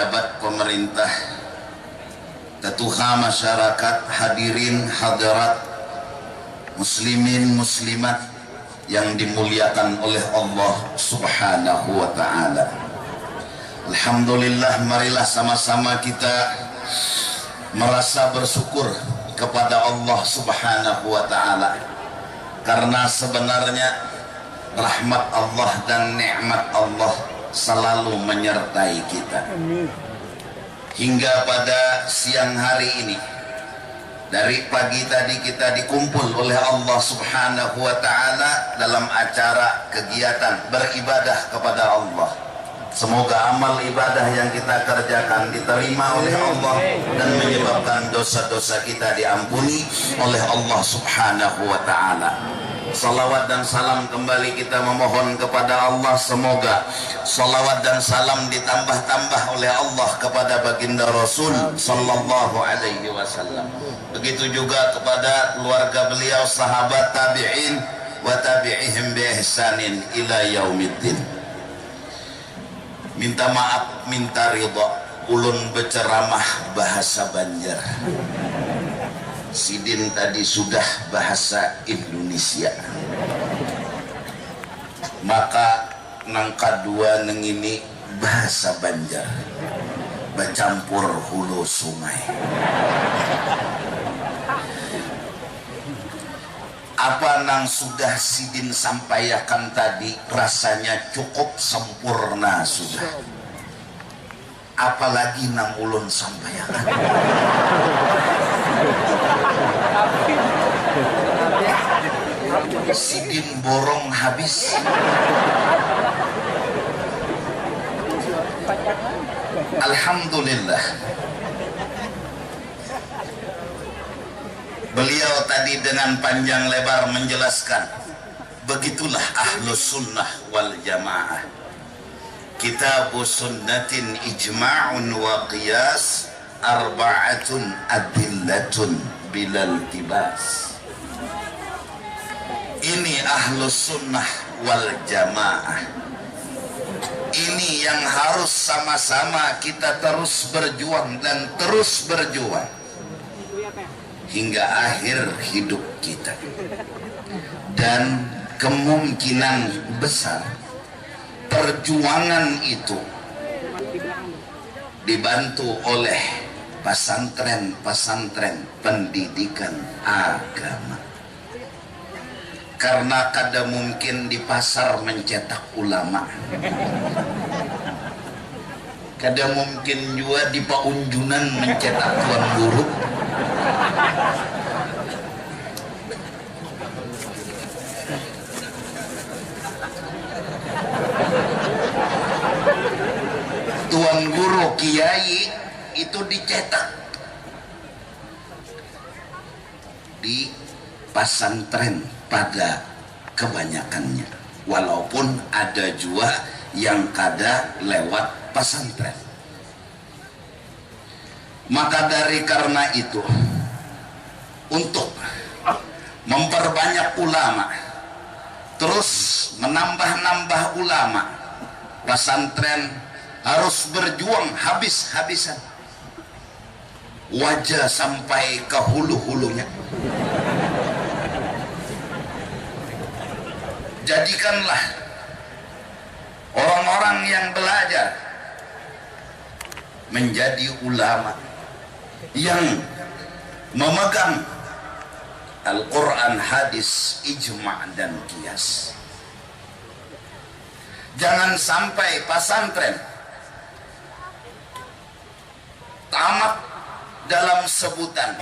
pejabat pemerintah, ketua masyarakat, hadirin hadirat, muslimin muslimat yang dimuliakan oleh Allah Subhanahu wa ta'ala. Alhamdulillah, marilah sama-sama kita merasa bersyukur kepada Allah Subhanahu wa ta'ala, karena sebenarnya rahmat Allah dan nikmat Allah selalu menyertai kita. Hingga pada siang hari ini, dari pagi tadi kita dikumpul oleh Allah Subhanahu wa ta'ala dalam acara kegiatan beribadah kepada Allah. Semoga amal ibadah yang kita kerjakan diterima oleh Allah dan menyebabkan dosa-dosa kita diampuni oleh Allah Subhanahu wa ta'ala. Salawat dan salam kembali kita memohon kepada Allah, semoga salawat dan salam ditambah-tambah oleh Allah kepada baginda Rasul sallallahu alaihi wasallam. Begitu juga kepada keluarga beliau, sahabat tabi'in wa tabi'ihim bi ihsanin ila yaumiddin. Minta maaf, minta ridha, ulun berceramah bahasa Banjar. Sidin tadi sudah bahasa Indonesia, maka nangka dua nengini bahasa Banjar bercampur hulu sungai. Apa nang sudah Sidin sampaikan tadi rasanya cukup sempurna sudah, apalagi nang ulun sampaikan. Sidin borong habis. Alhamdulillah, beliau tadi dengan panjang lebar menjelaskan, begitulah ahlus sunnah wal jamaah. Kitabus sunnatin ijma'un wa qiyas, arba'atun adillatun bilal tibas. Ini ahlus sunnah wal jamaah. Ini yang harus sama-sama kita terus berjuang dan terus berjuang hingga akhir hidup kita. Dan kemungkinan besar perjuangan itu dibantu oleh pesantren-pesantren pendidikan agama. Karena kada mungkin di pasar mencetak ulama, kada mungkin juga di paunjunan mencetak tuan guru. Tuan guru kiai itu dicetak di pesantren pada kebanyakannya, walaupun ada juga yang kada lewat pesantren. Maka dari karena itu, untuk memperbanyak ulama, terus menambah-nambah ulama, pesantren harus berjuang habis-habisan, wajah sampai ke hulu-hulunya. Jadikanlah orang-orang yang belajar menjadi ulama yang memegang Al-Quran, hadis, ijma' dan qiyas. Jangan sampai pesantren tamat dalam sebutan,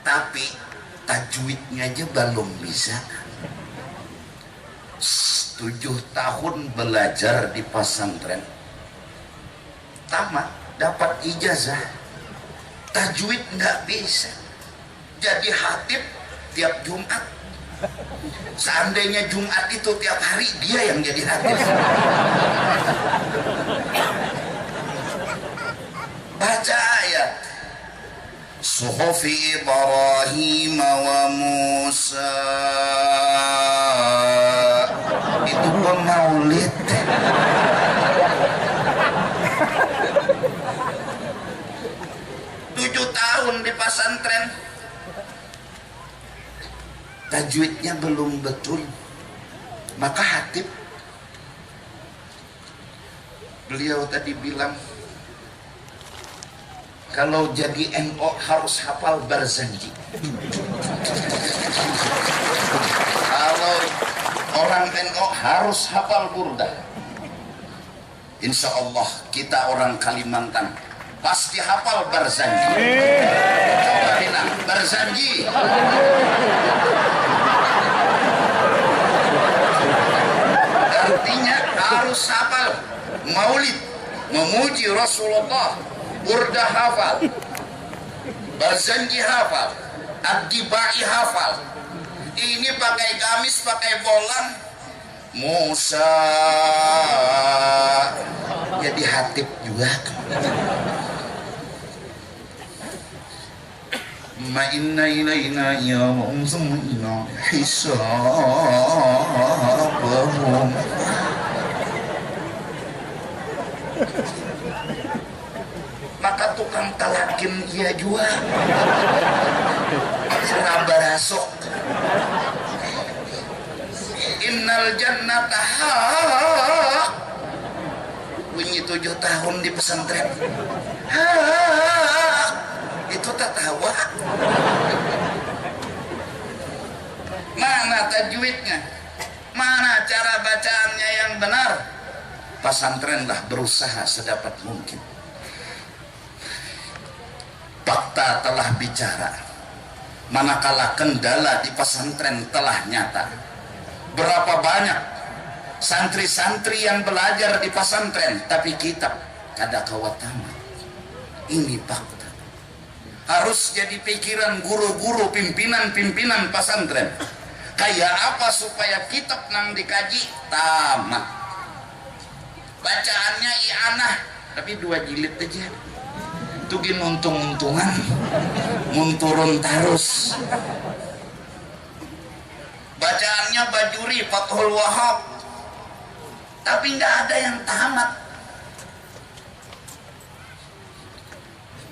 tapi tajwidnya aja belum bisa. 7 tahun belajar di pesantren, tamat dapat ijazah, tajwid nggak bisa, jadi khatib tiap Jumat. Seandainya Jumat itu tiap hari, dia yang jadi khatib. Baca ayat Suhufi Ibrahim wa Musa, itu pun maulid. tahun di pesantren, tajwidnya belum betul, maka hatib beliau tadi bilang kalau jadi NO harus hafal Barzanji. Kalau orang NO harus hafal Burdah. Insya Allah kita orang Kalimantan pasti hafal Barzanji. Coba bilang Barzanji. Artinya harus hafal Maulid, memuji Rasulullah. Burdah hafal, Barzanji hafal, Ad-Dibai hafal. Ini pakai gamis, pakai bolang, Musa jadi hatib juga. Ma inna ilaina yawmum summa hisabahum. Maka tukang talakin dia juga serabarasok. Innal jannata haq. Bunyi 7 tahun di pesantren. Haq. Itu tak tawa. Mana tajwidnya? Mana cara bacaannya yang benar? Pesantrenlah berusaha sedapat mungkin. Fakta telah bicara, manakala kendala di pesantren telah nyata. Berapa banyak santri-santri yang belajar di pesantren tapi kitab kada kawatama. Ini fakta. Harus jadi pikiran guru-guru, pimpinan-pimpinan pesantren. Kayak apa supaya kitab nang dikaji tamat. Bacaannya i'anah tapi 2 jilid aja. Tugin untung-untungan munturun tarus. Bacaannya Bajuri, Fathul Wahab, tapi nggak ada yang tamat.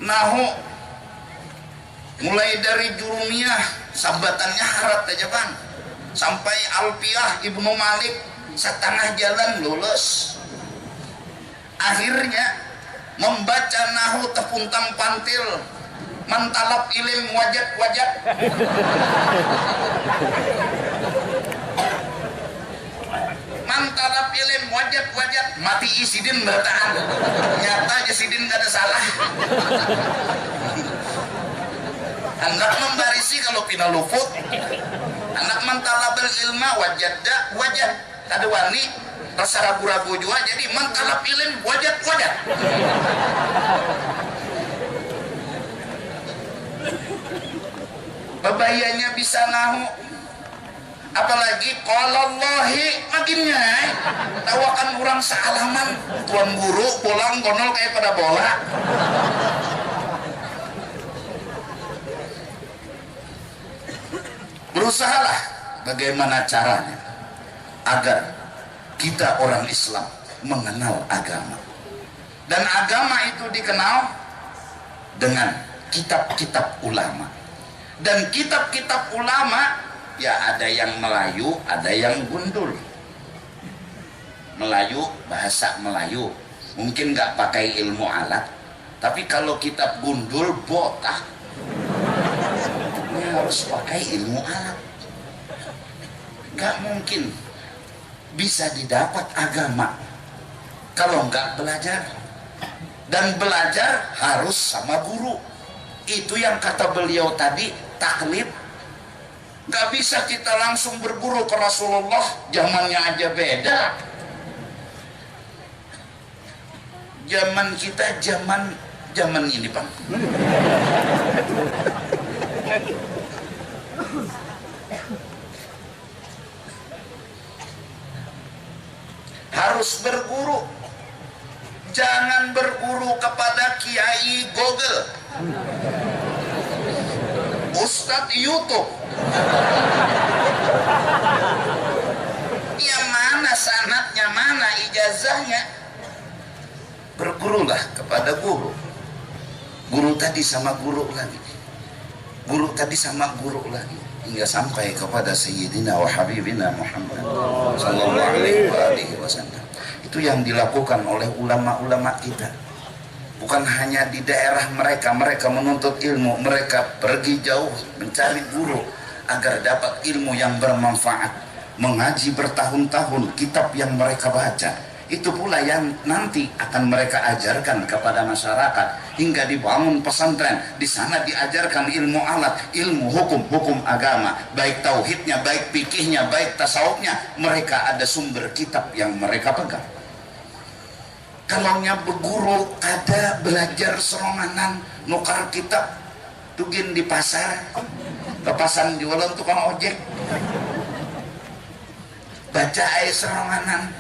Nahu mulai dari Jurumiyah sabatannya harat aja bang, sampai Alfiyah Ibnu Malik setengah jalan lulus. Akhirnya membaca nahu tepuntang pantil, mantalap ilim wajat-wajat. Mantalap ilim wajat-wajat, mati isidin bertaan. Nyata isidin gak ada salah. Anak membarisi kalau pina luput. Anak mantalabal ilma wajadda wajat. Kada wani rasa ragu-ragu juga, jadi mantalap ilim wajat-wajat. Bebayanya bisa nahu, apalagi qalallahi makinnya tawakan orang sealaman. Tuan guru pulang gonol kayak pada bola. Berusahalah bagaimana caranya agar kita orang Islam mengenal agama, dan agama itu dikenal dengan kitab-kitab ulama. Dan kitab-kitab ulama ya ada yang Melayu, ada yang gundul. Melayu, bahasa Melayu mungkin nggak pakai ilmu alat, tapi kalau kitab gundul botak, ini harus pakai ilmu alat. Nggak mungkin bisa didapat agama kalau nggak belajar. Dan belajar harus sama guru. Itu yang kata beliau tadi, taklid. Nggak bisa kita langsung berguru ke Rasulullah, zamannya aja beda. Zaman kita zaman ini Bang, harus berguru. Jangan berguru kepada kiai Google, Ustadz YouTube. Yang mana sanadnya, mana ijazahnya? Bergurulah kepada guru. Guru tadi sama guru lagi. guru tadi sama guru lagi, hingga sampai kepada Sayyidina wa Habibina Muhammad sallallahu alaihi wasallam. Itu yang dilakukan oleh ulama-ulama kita. Bukan hanya di daerah mereka menuntut ilmu, mereka pergi jauh mencari guru agar dapat ilmu yang bermanfaat, mengaji bertahun-tahun kitab yang mereka baca. Itu pula yang nanti akan mereka ajarkan kepada masyarakat hingga dibangun pesantren. Di sana diajarkan ilmu alat, ilmu hukum agama, baik tauhidnya, baik fikihnya, baik tasawufnya. Mereka ada sumber kitab yang mereka pegang. Kalau nya berguru ada belajar seronganan nukar kitab tugin di pasar, lepasan jualan tukang ojek, baca ay seronganan.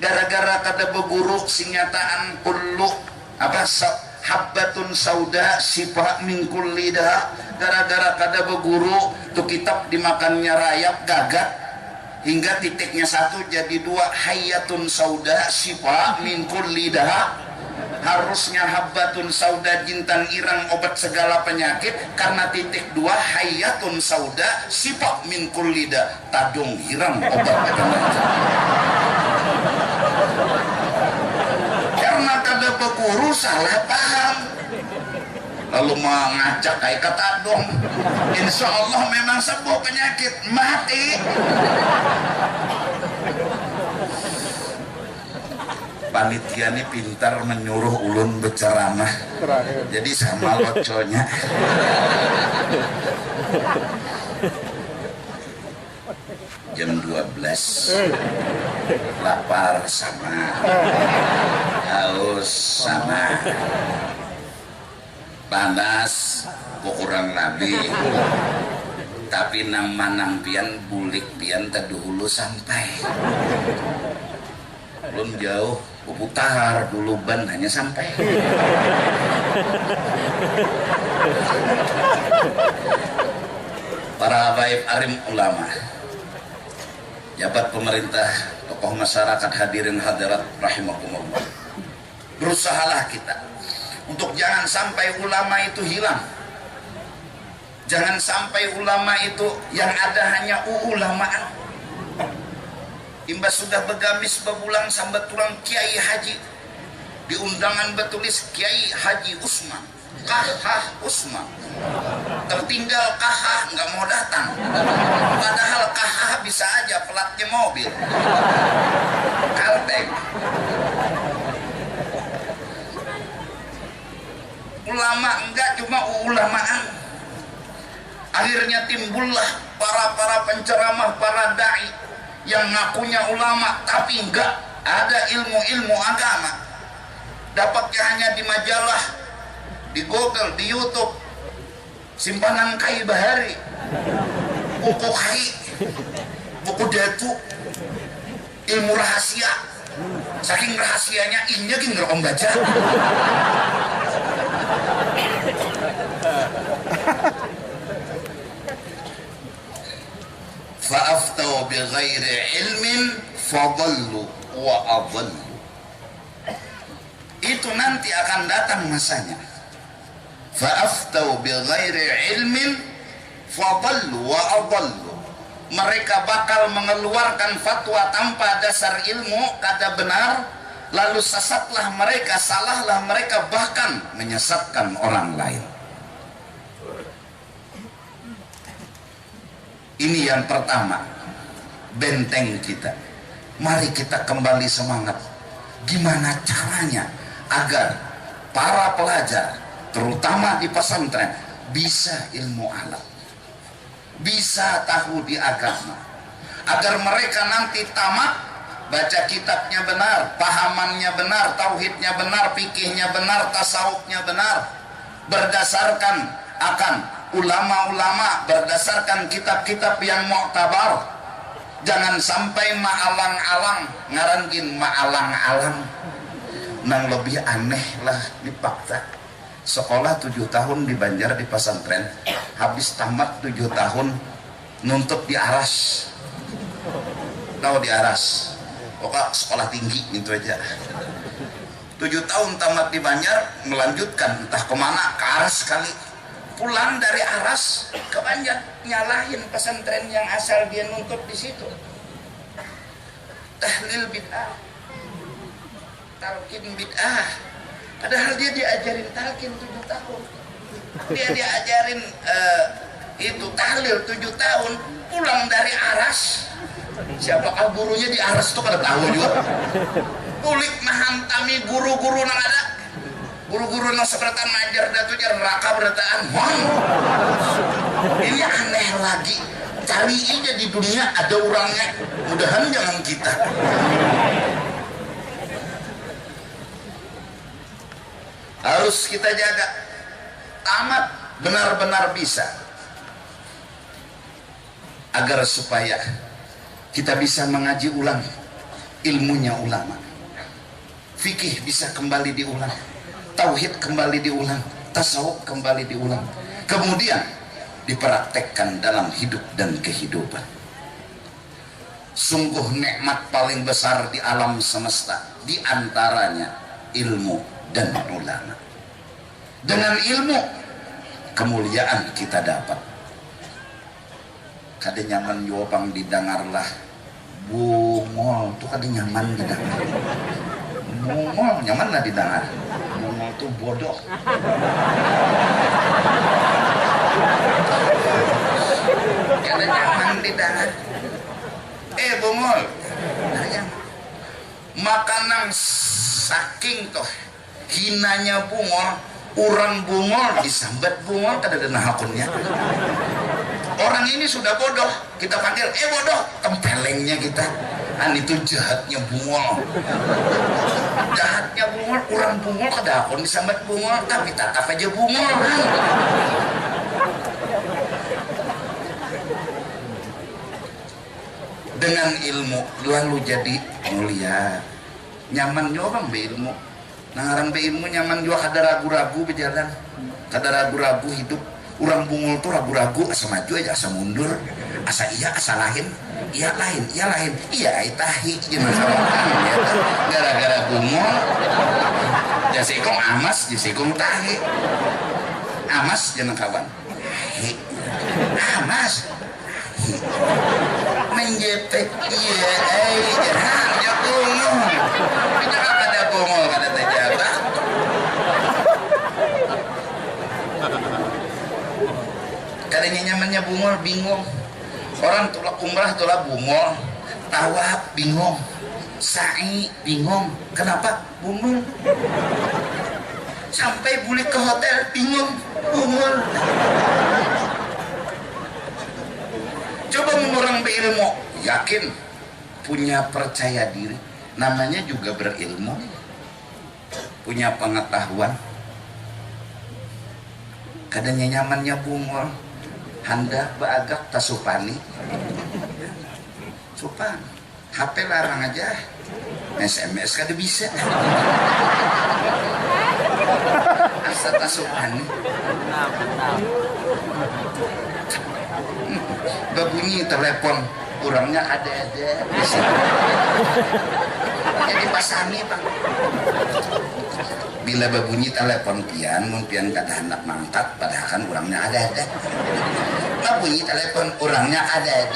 Gara-gara kada beguru sinyataan kullu apa habbatun sauda sifa min kulli da, gara-gara kada beguru tu kitab dimakannya rayap gagat hingga titiknya satu jadi dua, hayatun sauda sifa min kulli da. Harusnya habbatun sauda jintan irang obat segala penyakit, karena titik dua hayatun sauda sifa min kulli da, tadung hirang obat macam-macam. Karena kada beguru salah paham lalu mengacak kayak kata dong, insya Allah memang sembuh penyakit, mati. Panitia ini pintar menyuruh ulun berceramah, jadi sama loconya. Jam 12 lapar sama, haus sama, panas kurang lebih, tapi nang manang pian bulik pian teduhulu sampai belum jauh putar dulu ban hanya sampai. Para habaib arim ulama, jabat pemerintah, tokoh masyarakat, hadirin hadirat rahimakumullah, berusahalah kita untuk jangan sampai ulama itu hilang. Jangan sampai ulama itu yang ada hanya ulamaan. Imbas sudah begamis bebulang sambat tulang Kiai Haji, di undangan bertulis Kiai Haji Usman, Kahah Usman. Tertinggal Kahah nggak mau datang, padahal Kahah bisa aja pelatnya mobil kalteng. Ulama enggak cuma ulamaan. Akhirnya timbullah para penceramah, para dai yang ngakunya ulama tapi enggak ada ilmu agama. Dapatnya hanya di majalah, di Google, di YouTube, simpanan Kai Bahari, buku Kai, buku Datu, ilmu rahasia. Saking rahasianya innya gini ngerekam baca. Fa'aftau bighairi ilmin fadallu wa adallu. Itu nanti akan datang masanya. Fa'aftau bighairi ilmin fadallu wa adallu. Mereka bakal mengeluarkan fatwa tanpa dasar ilmu, kada benar, lalu sesatlah mereka, salahlah mereka, bahkan menyesatkan orang lain. Ini yang pertama, benteng kita. Mari kita kembali semangat. Gimana caranya agar para pelajar, terutama di pesantren, bisa ilmu alat, bisa tahu di agama, agar mereka nanti tamat, baca kitabnya benar, pahamannya benar, tauhidnya benar, fikihnya benar, tasawufnya benar, berdasarkan akan ulama-ulama, berdasarkan kitab-kitab yang muktabar. Jangan sampai maalang-alang, ngarangin maalang-alang. Nang lebih aneh lah dipaksa. Sekolah 7 tahun di Banjar di pesantren, habis tamat 7 tahun nuntut di Aras. Tahu di Aras? Pokok sekolah tinggi gitu aja. 7 tahun tamat di Banjar, melanjutkan entah kemana, ke Aras kali. pulang dari Aras ke Banjar, nyalahin pesantren yang asal dia nuntut di situ. Tahlil bid'ah, talqin bid'ah, padahal dia diajarin talqin 7 tahun, dia diajarin itu tahlil 7 tahun. Pulang dari Aras, siapakah gurunya di Aras itu kada tahu juga. Kulik mahantami guru-guru nang ada, guru-guru nang seberatan ngajar datu jar neraka berataan. Ini aneh lagi, cari aja di dunia ada orangnya, mudahan jangan kita. Harus kita jaga tamat benar-benar bisa, agar supaya kita bisa mengaji ulang ilmunya ulama, fikih bisa kembali diulang, tauhid kembali diulang, tasawuf kembali diulang, kemudian dipraktekkan dalam hidup dan kehidupan. Sungguh nikmat paling besar di alam semesta, di antaranya ilmu dan ulama. Dengan ilmu kemuliaan kita dapat. Kada nyaman jawabang didengarlah bungol tuh, kada nyaman didengar. Bungol nyaman lah didengar. Bungol tuh bodoh. Kada nyaman didengar. Bungol. Makanan saking toh hinanya bungol, orang bungol disambat bungol kada ada nahakunnya. Orang ini sudah bodoh, kita panggil bodoh, tempelengnya kita. Itu jahatnya bungol. Jahatnya bungol, orang bungol kada akon disambat bungol, tapi tatap aja bungol. Dengan ilmu lalu jadi mulia. Nyaman juga bang be ilmu. Nangaran be ilmu nyaman juga, kada ragu-ragu berjalan, kada ragu-ragu hidup. Orang bungul tuh ragu-ragu, asa maju aja, asa mundur, asa iya, asa lain, iya lain, iya lain, iya tahi, jangan sama ya, gara-gara bungul, jasikong amas, jasikong tahi, amas jangan kawan, tahi, amas, menjepek, iya, jangan, ya bungul, jangan ada bungul, kada terjabat. Kadangnya nyamannya bungol, bingung. Orang tulak umrah tulak bungol, tawaf bingung, sa'i bingung. Kenapa? Bungol. Sampai balik ke hotel bingung, bungol. Coba orang berilmu, yakin, punya percaya diri, namanya juga berilmu, punya pengetahuan. Kadangnya nyamannya bungol, hendak beagak tasupani, supan, HP larang aja, SMS kada bisa, asa tasupani, berbunyi telepon, kurangnya ada, jadi pasani bang. Bila berbunyi telepon pian, pian kata hendak mangkat, padahal kan orangnya ada. Berbunyi telepon, orangnya ada.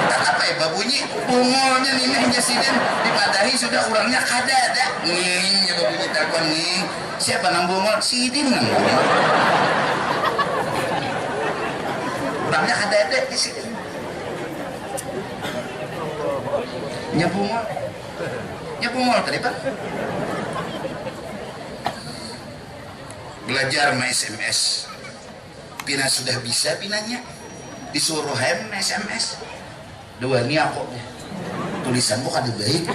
Tak apa ya berbunyi, bungolnya nih sini dipadahi sudah orangnya ada. Nih, ya berbunyi telepon nih. Siapa nang bungol? Sidin nang bungol. Orangnya ada di sini. Nyabungol tadi pak. Belajar sama SMS, Pina sudah bisa pinanya, disuruh hem SMS. Dua ini aku tulisan kok ada baik.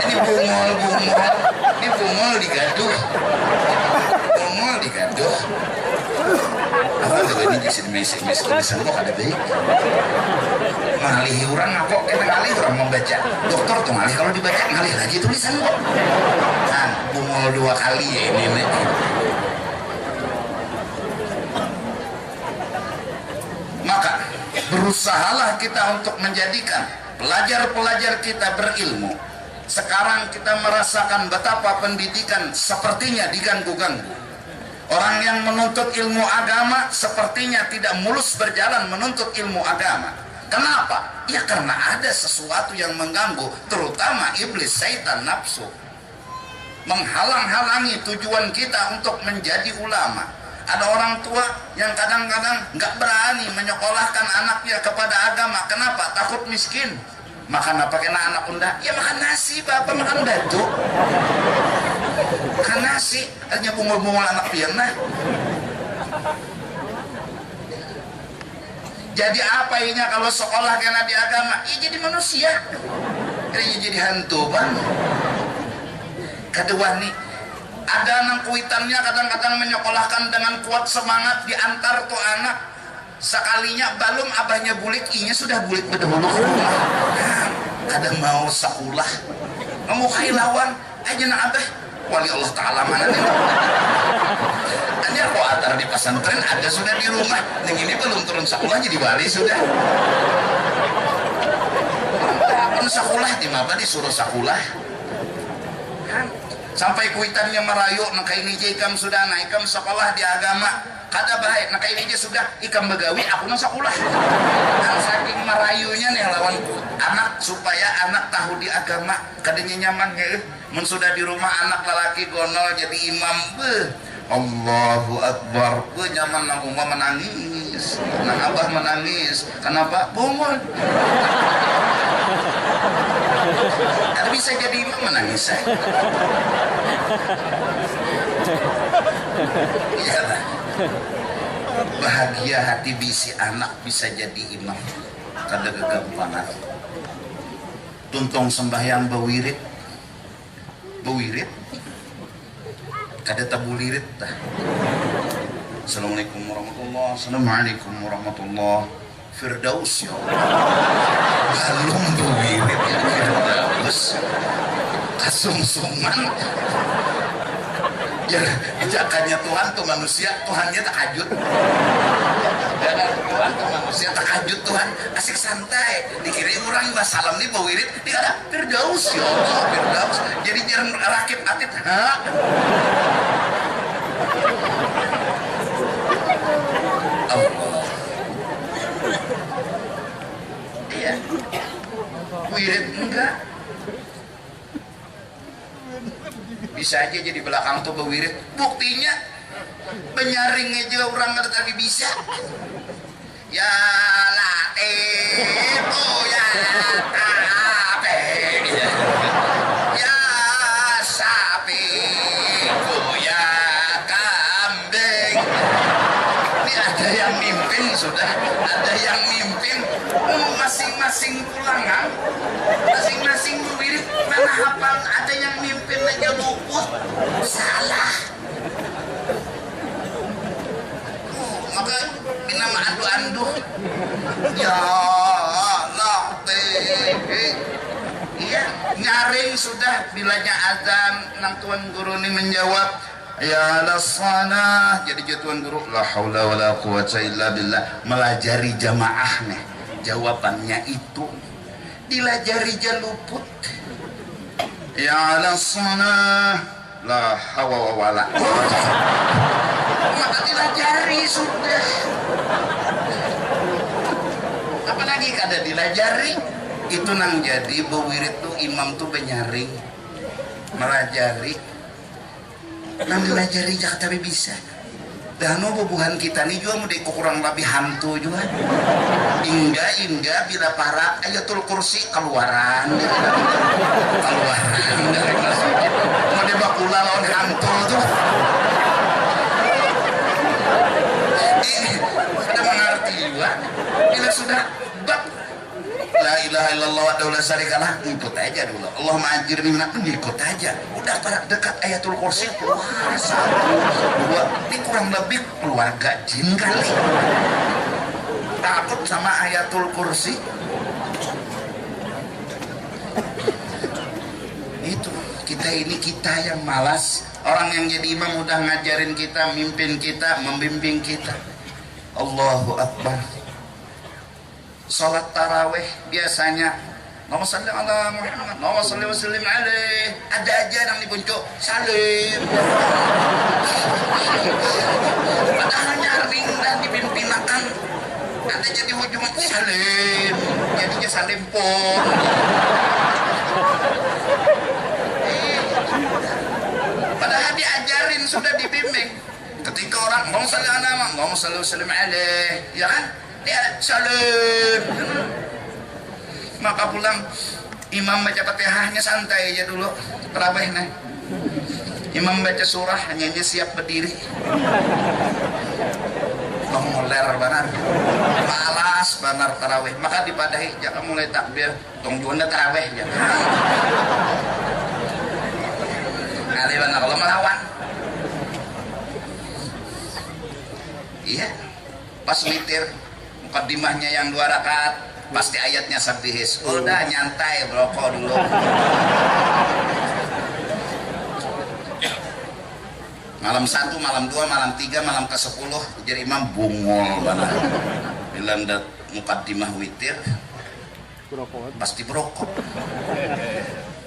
Ini bungol digaduh, apa tuh ini jadi SMS tulisan kok ada baik. Ngalih orang kok kita ngalih orang membaca, dokter tuh ngalih kalau dibaca ngalih lagi tulisan kok. Nah, bungol 2 kali ya ini. Maka berusahalah kita untuk menjadikan pelajar-pelajar kita berilmu Sekarang kita merasakan betapa pendidikan sepertinya diganggu-ganggu. Orang yang menuntut ilmu agama sepertinya tidak mulus berjalan menuntut ilmu agama. Kenapa? Ya karena ada sesuatu yang mengganggu, terutama iblis, syaitan, nafsu, menghalang-halangi tujuan kita untuk menjadi ulama. Ada orang tua yang kadang-kadang nggak berani menyekolahkan anaknya kepada agama. Kenapa? Takut miskin. Makan apa kena anak unda? Ya makan nasi, bapak makan dadu. Makan nasi, hanya bungul-bungul anak piana. Jadi apa ini kalau sekolah kena di agama? Ya jadi manusia. Jadi hantu bang. Kedua nih, ada anak kuitannya kadang-kadang menyekolahkan dengan kuat semangat diantar tuh anak. Sekalinya balum abahnya bulik, inya sudah bulik bedahulu ke rumah. Kadang mau sekolah, memukai lawan, aja nak abah. Wali Allah Ta'ala mana nih? Ini aku antar di pesantren, ada sudah di rumah. Yang ini belum turun sekolah jadi wali sudah. Pun sekolah di mana disuruh sekolah. Sampai kuitannya merayu, maka ini ikam sudah naikam sekolah di agama. Kada baik, maka ini aja sudah ikam begawi, aku nang sekolah. Dan saking merayunya nih lawan anak supaya anak tahu di agama, kadanya nyaman ya. Men sudah di rumah anak lelaki gonol jadi imam, Allahu Akbar, nyaman nang rumah menangis, nang abah menangis. Kenapa? Bungul. Ada bisa jadi imam menangis ya. Iya lah. Bahagia hati bisi anak bisa jadi imam. Kada kegampangan. Tuntung sembahyang bewirit, kada tabulirit dah. Assalamualaikum warahmatullahi wabarakatuh. Assalamualaikum warahmatullahi wabarakatuh. Firdaus ya balum bewirit ya Firdaus kasungsungan. Ya jakannya Tuhan tuh manusia, Tuhannya takajud. Jangan Tuhan tuh manusia takajud, Tuhan asik santai. Dikirim orang salam nih bawirit, dikata Firdaus ya Allah, Firdaus. Jadi jarang rakit atit, ha? Allah. Iya. Wirid enggak. Bisa aja jadi belakang tuh bewirit. Buktinya penyaring aja orang nggak tadi bisa. Ya itu ya tape ya sapi ya kambing. Ini ada yang mimpin sudah, ada yang mimpin. Masing-masing pulangan, masing-masing bewirit mana hafal, ada yang mimpin aja luput, salah. Maka nama adu-adu ya latih. Iya, nyaring sudah bilanya azan, nang tuan guru ini menjawab ya lasana. Jadi tuan guru la haula wala quwata illa billah melajari jamaah nih. Jawabannya itu dilajari jaluput ya lasana la hawa wala. Maka dilajari sudah. Apalagi kada dilajari itu nang jadi bewirit tuh imam tuh penyaring melajari nang dilajari jak tapi bisa. Dan bubuhan kita nih juga mau kurang lebih hantu juga. Hingga bila para ayatul kursi keluaran dari masjid. Mau dibakula lawan hantu tuh. Sudah mengerti juga. Bila sudah bab la ilaha illallah wa la syarikalah, ikut aja dulu. Allahumma ajirni minan, ikut aja. Udah pada dekat ayatul kursi keluar 1, 2, ini kurang lebih keluarga jin kali. Takut sama ayatul kursi. Itu kita yang malas. Orang yang jadi imam udah ngajarin kita, mimpin kita, membimbing kita. Allahu Akbar. Sholat taraweh biasanya Allahumma salli ala Muhammad, Allahumma salli wa sallim alaih. Ada aja yang dibuncuk salim. Padahal nyaring dan dipimpinakan. Ada jadi hujung salim, jadinya salim pun. Padahal diajarin, sudah dibimbing. Ketika orang Allahumma salli ala Muhammad, Allahumma salli wa sallim alaih, ya kan? Dia salim. Maka pulang imam baca Fatihahnya santai aja dulu, tarawih nih. Imam baca surah hanya siap berdiri. Moler banar, malas banar tarawih. Maka dipadahi jangan mulai takbir, tong juanda tarawih ya. Kali banar kalau melawan. Iya, pas witir mukadimahnya yang 2 rakaat. Pasti ayatnya sabihis. Udah nyantai broko dulu. Malam 1, malam 2, malam 3, malam ke-10 jadi imam bungol banget. Bila ndak mukaddimah witir pasti broko.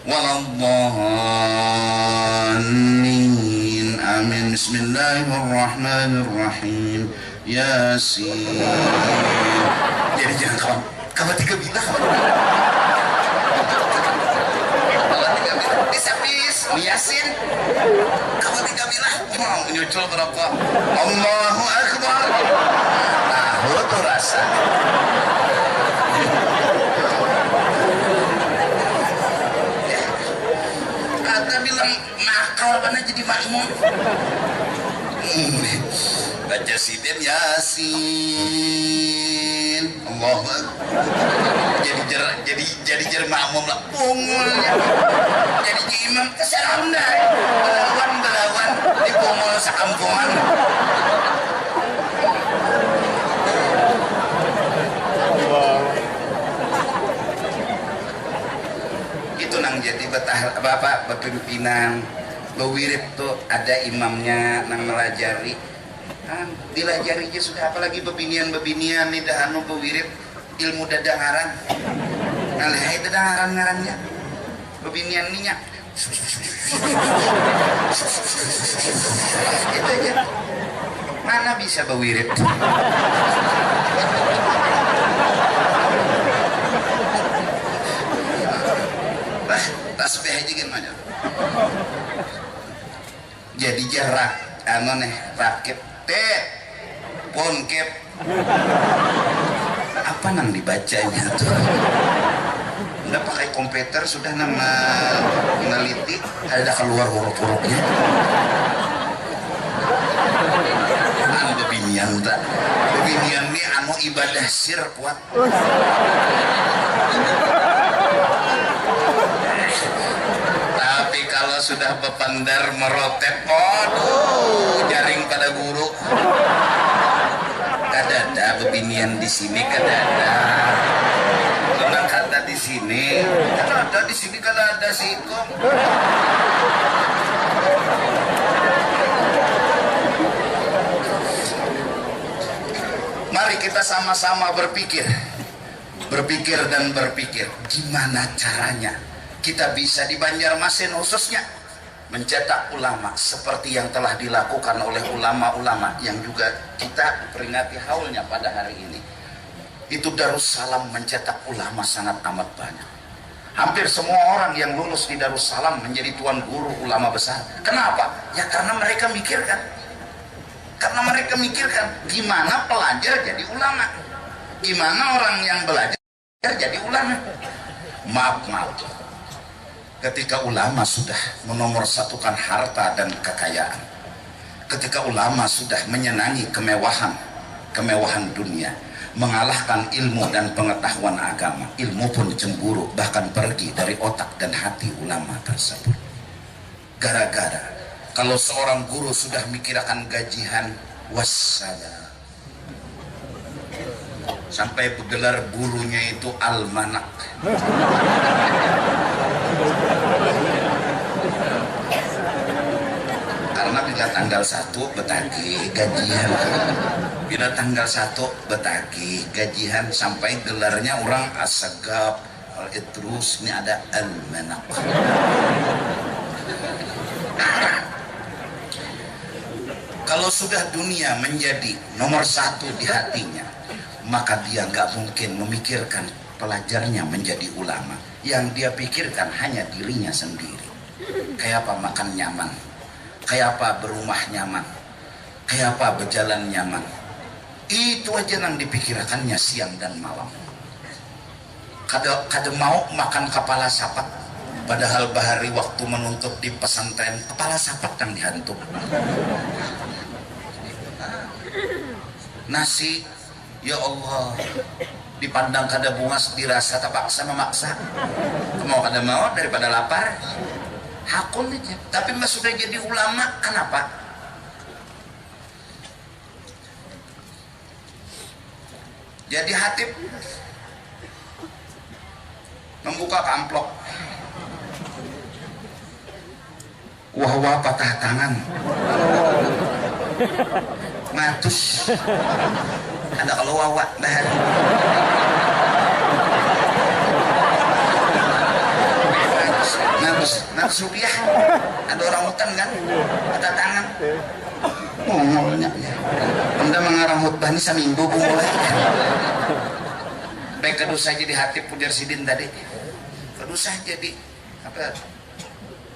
Waladhdallin. Amin. Bismillahirrahmanirrahim. Yasin. Jadi jangan kalau 3 bilah kalau 3 bilah disapis Yasin. Kalau 3 bilah mau nyucul berapa Allahu Akbar. Tahu tuh rasa. Kata bilang nakal mana jadi makmum. Baca sidin Yasin. Allahu Akbar. Jadi makmum lah pungulnya. Jadi imam kesalahan belawan di pungul sakampungan. Itu nang jadi betah bapak bepimpinan bewirip tuh ada imamnya nang melajari. Dilajari aja sudah, apalagi bebinian nih dah anu bewirip ilmu dadangaran. Nah, itu dadangaran-ngarannya bebinian minyak. Itu aja. Mana bisa bewirip? Tasbih aja gimana? Jadi jarak anu nih rakit ponkep apa nang dibacanya tuh? Udah pakai komputer sudah nama meneliti ada keluar huruf-hurufnya. Anu bebinian tak? Bebinian ini anu ibadah sir kuat. Tapi kalau sudah bepandar merotet, waduh, jaring pada guru. Kadada bebinian di sini, kadada. Tenang kata di sini, kadada di sini, kadada situ. Mari kita sama-sama berpikir dan berpikir gimana caranya kita bisa di Banjarmasin khususnya mencetak ulama seperti yang telah dilakukan oleh ulama-ulama yang juga kita peringati haulnya pada hari ini. Itu Darussalam mencetak ulama sangat amat banyak. Hampir semua orang yang lulus di Darussalam menjadi tuan guru ulama besar. Kenapa? Ya karena mereka mikirkan. Karena mereka mikirkan gimana pelajar jadi ulama. Gimana orang yang belajar jadi ulama. Maaf. Ketika ulama sudah menomorsatukan harta dan kekayaan, ketika ulama sudah menyenangi kemewahan dunia, mengalahkan ilmu dan pengetahuan agama, ilmu pun cemburu bahkan pergi dari otak dan hati ulama tersebut. Gara-gara kalau seorang guru sudah mikirkan gajian, wassalam, sampai gelar gurunya itu almanak. Karena bila tanggal 1 betagih gajian, bila tanggal 1 betagih gajian, sampai gelarnya orang asagap, Terus ini ada al-manak. Kalau sudah dunia menjadi nomor satu di hatinya, maka dia nggak mungkin memikirkan pelajarnya menjadi ulama. Yang dia pikirkan hanya dirinya sendiri. Kayak apa makan nyaman, kayak apa berumah nyaman, kayak apa berjalan nyaman. Itu aja yang dipikirkannya siang dan malam. Kada mau makan kepala sapat, padahal bahari waktu menuntut di pesantren kepala sapat yang dihantuk. Nasi, ya Allah, dipandang kada bunga dirasa terpaksa memaksa. Mau kada mau daripada lapar, hakun aja. Tapi mas sudah jadi ulama, kenapa? Jadi hatib membuka amplop, wah patah tangan, matus, ada kalau wawa dah. Natus rupiah, ada orang hutan kan, patah tangan, ngomongnya, anda mengarang khutbah ini seminggu mulai. Baik kedusah jadi hatib pujar sidin tadi, kedusah jadi apa?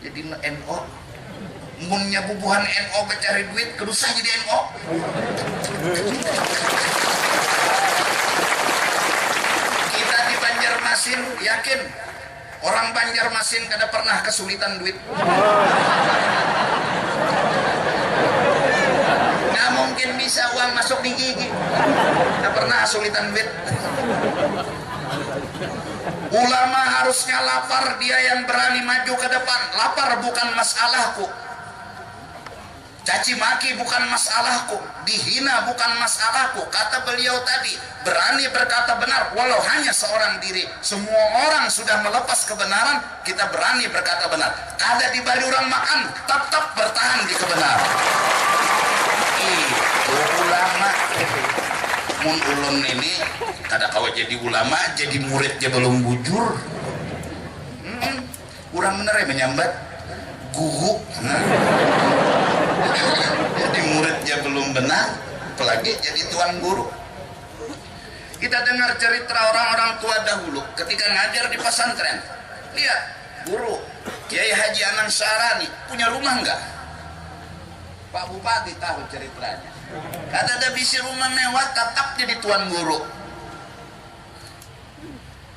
Jadi NO, munnya bubuhan NO mencari duit, kedusah jadi NO. Kita di Banjarmasin yakin orang Banjarmasin kada pernah kesulitan duit. Nggak mungkin bisa uang masuk di gigi, nggak pernah kesulitan duit. Ulama harusnya lapar, dia yang berani maju ke depan. Lapar bukan masalahku, caci maki bukan masalahku, dihina bukan masalahku. Kata beliau tadi, berani berkata benar walau hanya seorang diri. Semua orang sudah melepas kebenaran, kita berani berkata benar. Kada diberi orang makan, tetap bertahan di kebenaran. Itu ulama. Mun ulun ini kada kawa jadi ulama, jadi muridnya belum bujur. Kurang bener ya menyambat guru. Jadi muridnya belum benar, apalagi jadi tuan guru. Kita dengar cerita orang-orang tua dahulu ketika ngajar di pesantren. Lihat, guru Kiai Haji Anang Syarani punya rumah enggak? Pak Bupati tahu ceritanya. Kada ada bisi rumah mewah, tetap jadi tuan guru.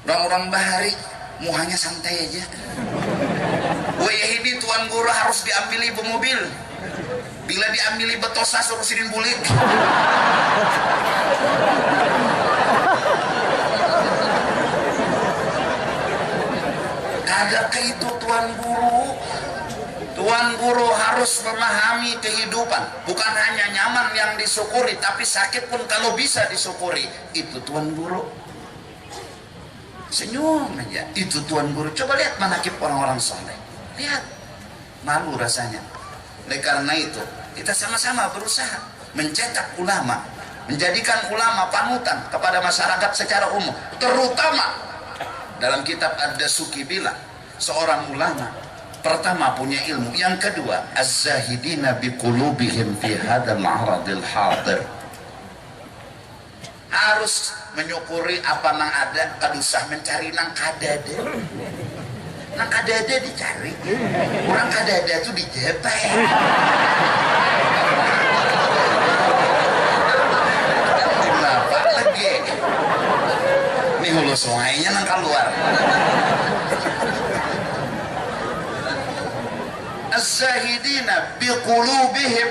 Orang-orang bahari muhanya santai aja. Ini tuan guru harus diambil ibu mobil. Bila diambil betosa suruh sidin bulik. Kada ke itu tuan guru. Tuan guru harus memahami kehidupan. Bukan hanya nyaman yang disyukuri, tapi sakit pun kalau bisa disyukuri. Itu tuan guru. Senyum aja. Itu tuan guru. Coba lihat manakib orang-orang soleh. Lihat. Malu rasanya. Oleh karena itu, kita sama-sama berusaha mencetak ulama. Menjadikan ulama panutan kepada masyarakat secara umum. Terutama dalam kitab Ad-Dasuki bilang, seorang ulama pertama punya ilmu, yang kedua az-zahidina biqulubihim fi hadzal aradil hadir. Harus menyukuri apa nang ada, kada usah mencari nang kadada. Nang kadada dicari, orang kadada itu dijepet. Kenapa lagi? Nih hulu sungainya nang keluar. Az-zahidina biqulubihim,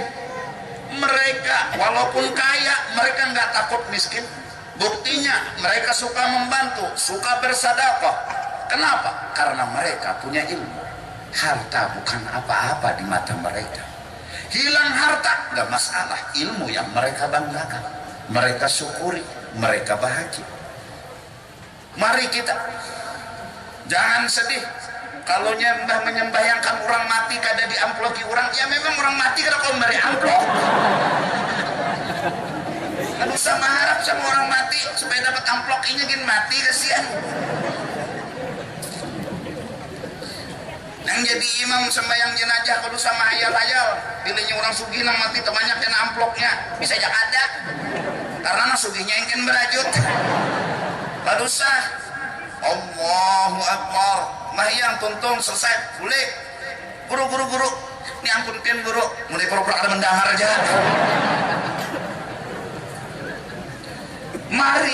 mereka walaupun kaya mereka nggak takut miskin. Buktinya mereka suka membantu, suka bersedekah. Kenapa? Karena mereka punya ilmu. Harta bukan apa-apa di mata mereka. Hilang harta nggak masalah, ilmu yang mereka banggakan, mereka syukuri, mereka bahagia. Mari kita jangan sedih kalau menyembahyangkan orang mati kada diamploki orang. Ya memang orang mati kada kau memberi amplop. Kan usah mengharap sama orang mati supaya dapat amplok ini gin mati, kasihan. yang jadi imam sembahyang jenazah kudu sama hayal-hayal, pilihnya orang sugih nang mati temannya kena amplopnya bisa jak ada karena sugihnya ingin berajut lalu sah Allahu Akbar mahyang tuntung selesai boleh guru ini ampunkan guru mulai pura-pura ada mendengar aja mari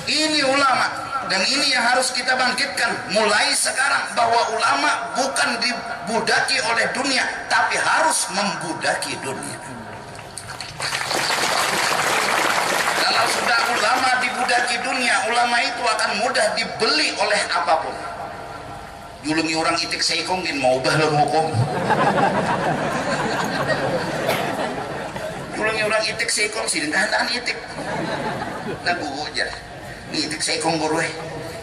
ini ulama. Dan ini yang harus kita bangkitkan mulai sekarang, bahwa ulama bukan dibudaki oleh dunia, tapi harus membudaki dunia. Kalau sudah ulama dibudaki dunia, ulama itu akan mudah dibeli oleh apapun. Julungi orang itik seikongin mau ubah lo hukum. Julungi orang itik seikong sih, tahan itik. Nah gugu aja. Itik seikong guru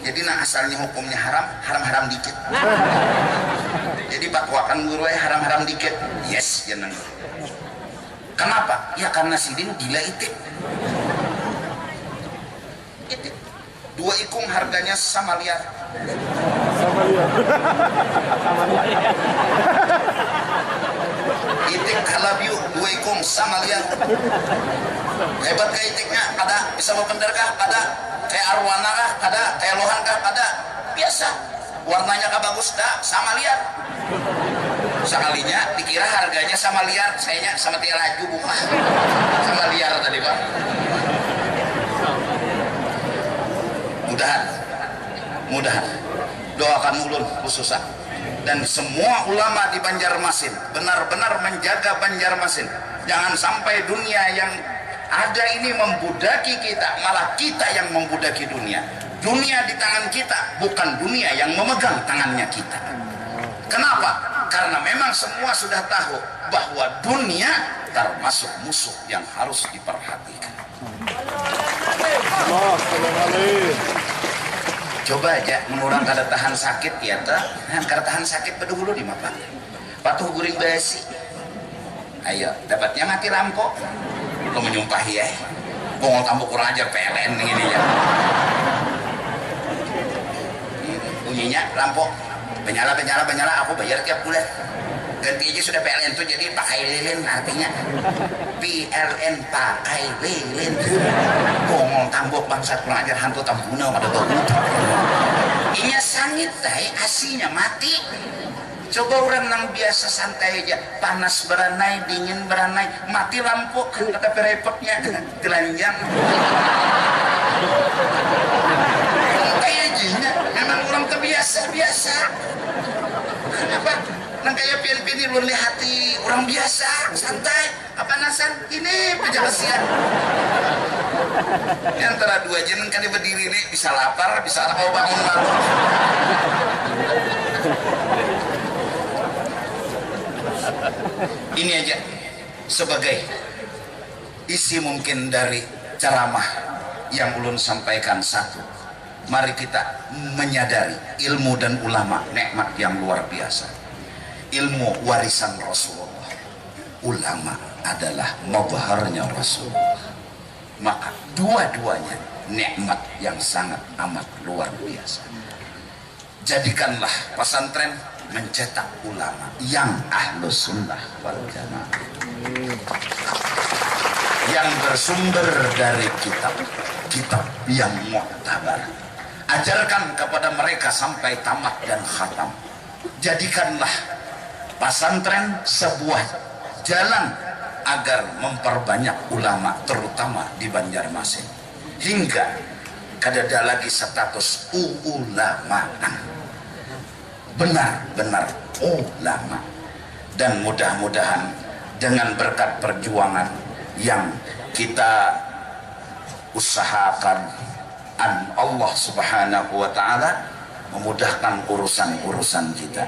jadi nah asalnya hukumnya haram dikit jadi bakwakan guru haram dikit yes jangan kenapa? Ya karena sidin gila itik dua ikung harganya sama liar itik halabiu dua ikung sama liar hebat kayak itiknya ada bisa mau kendar kah ada kayak arwana kah ada kayak lohan kah ada biasa warnanya kah bagus dah sama liar sekalinya dikira harganya sama liar sayanya sama tia laju bukan sama liar tadi pak mudahan doakan ulun khususnya dan semua ulama di Banjarmasin benar-benar menjaga Banjarmasin jangan sampai dunia yang ada ini membudaki kita, malah kita yang membudaki dunia. Dunia di tangan kita, bukan dunia yang memegang tangannya kita. Kenapa? Karena memang semua sudah tahu bahwa dunia termasuk musuh yang harus diperhatikan. Coba aja menurang kada tahan sakit ya ta, kada tahan sakit pada hulu di mapa. Patuh guring basi. Ayo, dapatnya mati lampu. Lo menyumpahi ya bongol tambah kurang ajar PLN ini ya bunyinya lampu penyala aku bayar tiap bulan ganti aja sudah PLN tuh jadi pakai lilin artinya PLN pakai lilin bongol tambok bangsat kurang ajar hantu tampuna pada bagus inya sangit dai aslinya mati. Coba orang yang biasa santai aja, panas beranai, dingin beranai, mati lampu, kata repotnya, telanjang. Kayak gini, memang orang terbiasa. Kenapa? Nang kayak pian-pian luar hati, orang biasa, santai, apa nasan? Ini penjelasan. Antara dua jenis kan berdiri nih, bisa lapar, bisa mau bangun malam. Ini aja sebagai isi mungkin dari ceramah yang ulun sampaikan. Satu, mari kita menyadari ilmu dan ulama nikmat yang luar biasa. Ilmu warisan Rasulullah, ulama adalah mabharnya Rasulullah. Maka dua-duanya nikmat yang sangat amat luar biasa. Jadikanlah pesantren mencetak ulama yang ahlus sunnah wal jamaah, yang bersumber dari kitab yang muktabar. Ajarkan kepada mereka sampai tamat dan khatam. Jadikanlah pesantren sebuah jalan agar memperbanyak ulama, terutama di Banjarmasin, hingga kadada lagi status uulamaan, benar-benar ulama. Dan mudah-mudahan dengan berkat perjuangan yang kita usahakan, Allah subhanahu wa ta'ala memudahkan urusan-urusan kita.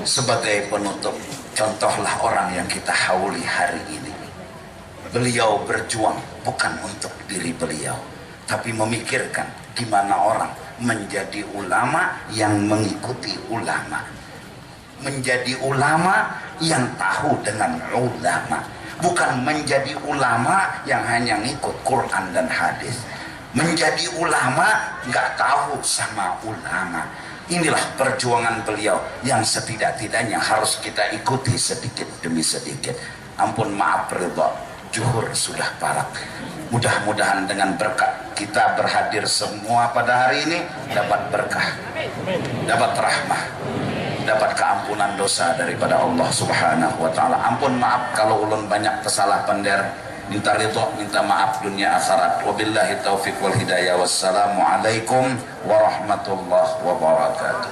Sebagai penutup, contohlah orang yang kita hauli hari ini. Beliau berjuang bukan untuk diri beliau, tapi memikirkan gimana orang menjadi ulama yang mengikuti ulama, menjadi ulama yang tahu dengan ulama, bukan menjadi ulama yang hanya ngikut Quran dan hadis, menjadi ulama nggak tahu sama ulama, Inilah perjuangan beliau yang setidak-tidaknya harus kita ikuti sedikit demi sedikit. Ampun maaf ridha, zuhur sudah parak. Mudah-mudahan dengan berkat kita berhadir semua pada hari ini dapat berkah, dapat rahmah, dapat keampunan dosa daripada Allah Subhanahu wa taala. Ampun maaf kalau ulun banyak kesalah pender. Minta ridha, minta maaf dunia akhirat. Wabillahi taufiq wal hidayah. Wassalamualaikum warahmatullahi wabarakatuh.